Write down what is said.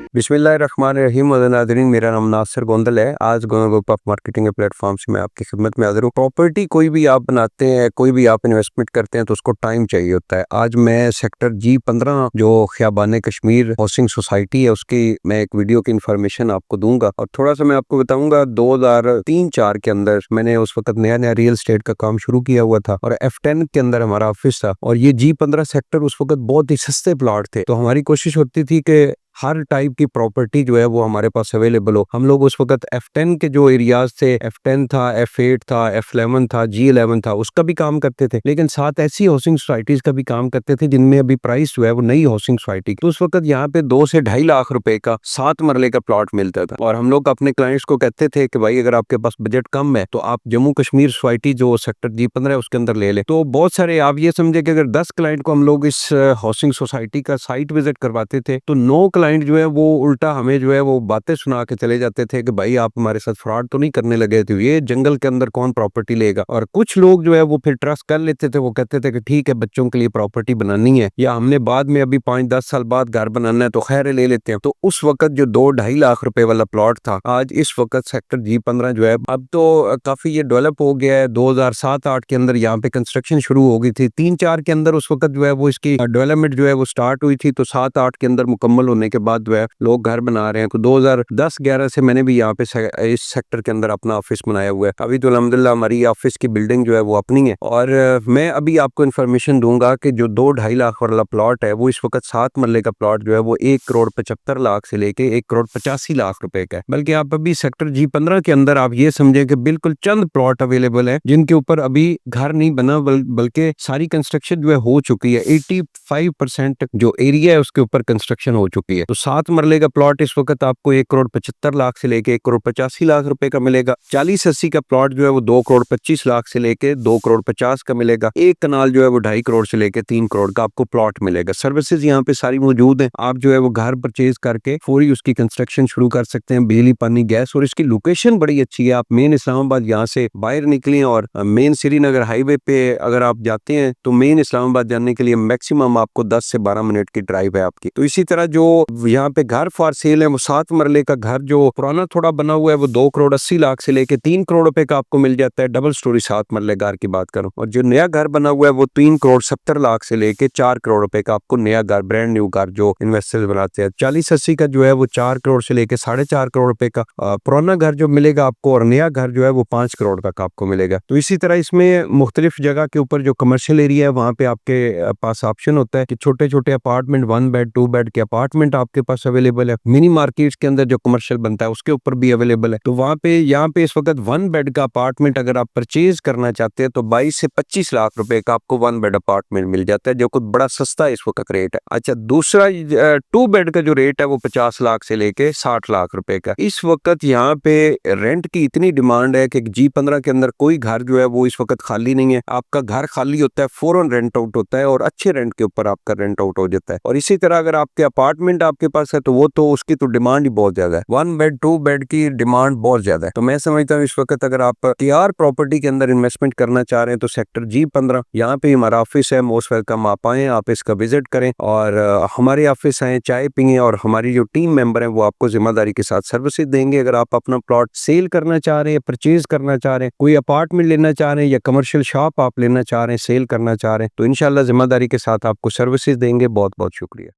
बिस्मिल्लाहिर्रहमानिर्रहीम नाज़रीन, मेरा नाम नासिर गोंदल है। आज ग्रुप ऑफ मार्केटिंग के प्लेटफॉर्म से मैं आपकी खिदमत में हाजिर हूँ। प्रॉपर्टी कोई भी आप बनाते हैं, कोई भी आप इन्वेस्टमेंट करते हैं तो उसको टाइम चाहिए होता है। आज मैं सेक्टर G15 जो ख़ियाबान कश्मीर हाउसिंग सोसाइटी है उसकी मैं एक वीडियो की इन्फॉर्मेशन आपको दूंगा और थोड़ा सा मैं आपको बताऊंगा। 2003-4 के अंदर मैंने उस वक्त नया रियल एस्टेट का काम शुरू किया हुआ था और F10 के अंदर हमारा ऑफिस था और ये G15 सेक्टर उस वक्त बहुत ही सस्ते प्लॉट थे। तो हमारी कोशिश होती थी कि हर टाइप की प्रॉपर्टी जो है वो हमारे पास अवेलेबल हो। हम लोग उस वक्त F10 के जो एरियाज थे, F10 था, F8 था, F11 था, G11 था, उसका भी काम करते थे, लेकिन साथ ऐसी हाउसिंग सोसाइटीज का भी काम करते थे जिनमें अभी प्राइस जो है वो नई हाउसिंग सोसाइटी। तो उस वक्त यहाँ पे 2 से 2.5 लाख रुपए का 7 मरले का प्लॉट मिलता था और हम लोग अपने क्लाइंट्स को कहते थे कि भाई अगर आपके पास बजट कम है तो आप जम्मू कश्मीर सोसाइटी जो सेक्टर G15 है उसके अंदर ले लें। तो बहुत सारे आप ये समझे कि अगर 10 क्लाइंट को हम लोग इस हाउसिंग सोसाइटी का साइट विजिट करवाते थे तो 9 क्लाइंट जो है वो उल्टा हमें जो है वो बातें सुना के चले जाते थे कि भाई आप हमारे साथ फ्रॉड तो नहीं करने लगे थे, ये जंगल के अंदर कौन प्रॉपर्टी लेगा। और कुछ लोग जो है वो फिर ट्रस्ट कर लेते थे, वो कहते थे कि ठीक है बच्चों के लिए प्रॉपर्टी बनानी है या हमने बाद में अभी 5-10 साल बाद घर बनाना है तो खैर ले लेते हैं। तो उस वक्त जो 2-2.5 लाख रुपए वाला प्लॉट था, आज इस वक्त सेक्टर G15 जो है अब तो काफी ये डेवलप हो गया है। 2007-8 के अंदर यहाँ पे कंस्ट्रक्शन शुरू हो गई थी। 3-4 के अंदर उस वक्त जो है वो इसकी डेवलपमेंट जो है वो स्टार्ट हुई थी, तो 7-8 के अंदर मुकम्मल होने के बाद जो है लोग घर बना रहे हैं। तो 2010-11 से मैंने भी यहाँ पे इस सेक्टर के अंदर अपना ऑफिस बनाया हुआ है। अभी तो अल्हम्दुलिल्लाह हमारी ऑफिस की बिल्डिंग जो है वो अपनी है और मैं अभी आपको इन्फॉर्मेशन दूंगा कि जो 2-2.5 लाख वाला प्लॉट है वो इस वक्त 7 मरले का प्लॉट जो है वो 1,75,00,000 से लेके 1,85,00,000 रुपए का है। बल्कि आप अभी सेक्टर G15 के अंदर आप ये समझे कि बिल्कुल चंद प्लॉट अवेलेबल है जिनके ऊपर अभी घर नहीं बना, बल्कि सारी कंस्ट्रक्शन जो है हो चुकी है। 85% जो एरिया है उसके ऊपर कंस्ट्रक्शन हो चुकी है। तो 7 मरले का प्लॉट इस वक्त आपको 1,75,00,000 से लेके 1,85,00,000 रुपए का मिलेगा। 40-80 का प्लॉट जो है वो 2,25,00,000 से लेके 2,50,00,000 का मिलेगा। एक कनाल जो है वो 2.5 करोड़ से लेके 3 करोड़ का आपको प्लॉट मिलेगा। सर्विसेज यहाँ पे सारी मौजूद है। आप जो है वो घर परचेज करके फौरी उसकी कंस्ट्रक्शन शुरू कर सकते हैं। बिजली, पानी, गैस, और इसकी लोकेशन बड़ी अच्छी है। आप मेन इस्लामाबाद यहाँ से बाहर निकलें और मेन श्रीनगर हाईवे पे अगर आप जाते हैं तो मेन इस्लामाबाद जाने के लिए मैक्सिमम आपको 10 से 12 मिनट की ड्राइव है आपकी। तो इसी तरह जो यहाँ पे घर फॉर सेल है वो 7 मरले का घर जो पुराना थोड़ा बना हुआ है वो 2,80,00,000 से लेके 3 करोड़ रुपए का आपको मिल जाता है। डबल स्टोरी 7 मरले घर की बात करूं, और जो नया घर बना हुआ है वो 3,70,00,000 से लेके 4 करोड़ रुपए का आपको नया घर, ब्रांड न्यू घर जो इन्वेस्टर्स बनाते हैं। 40-80 का जो है वो 4 करोड़ से लेके 4.5 करोड़ रुपए का पुराना घर जो मिलेगा आपको, और नया घर जो है वो 5 करोड़ तक आपको मिलेगा। तो इसी तरह इसमें मुख्तलिफ जगह के ऊपर जो कमर्शियल एरिया है वहाँ पे आपके पास ऑप्शन होता है कि छोटे छोटे अपार्टमेंट, 1 बेड 2 बेड के अपार्टमेंट आपके पास अवेलेबल है। मिनी मार्केट्स के अंदर जो कमर्शियल बनता है उसके ऊपर भी अवेलेबल है। तो वहाँ पे यहाँ पे इस वक्त 1 बेड का अपार्टमेंट अगर आप परचेज करना चाहते हैं तो 22 से 25 लाख रुपए का आपको 1 बेड अपार्टमेंट मिल जाता है, जो कुछ बड़ा सस्ता इस वक्त रेट है। अच्छा, दूसरा 2 बेड का जो रेट है वो 50 लाख से लेके 60 लाख रुपए का। इस वक्त यहाँ पे रेंट की इतनी डिमांड है कि G15 के अंदर कोई घर जो है वो इस वक्त खाली नहीं है। आपका घर खाली होता है, फौरन रेंट आउट होता है और अच्छे रेंट के ऊपर आपका रेंट आउट हो जाता है। और इसी तरह अगर आपके अपार्टमेंट आपके पास है तो वो तो उसकी तो डिमांड ही बहुत ज्यादा है। 1 बेड 2 बेड की डिमांड बहुत ज्यादा है। तो मैं समझता हूँ इस वक्त अगर आप KR प्रॉपर्टी के अंदर इन्वेस्टमेंट करना चाह रहे हैं तो सेक्टर G15 यहाँ पे हमारा ऑफिस है। मोस्ट वेलकम, आप आए, आप इसका विजिट करें और हमारे ऑफिस आए, चाय पिए, और हमारी जो टीम मेंबर है वो आपको जिम्मेदारी के साथ सर्विसेज देंगे। अगर आप अपना प्लॉट सेल करना चाह रहे हैं, परचेज करना चाह रहे हैं, कोई अपार्टमेंट लेना चाह रहे हैं या कमर्शियल शॉप आप लेना चाह रहे हैं, सेल करना चाह रहे हैं, तो इंशाल्लाह जिम्मेदारी के साथ आपको सर्विसेज देंगे। बहुत बहुत शुक्रिया।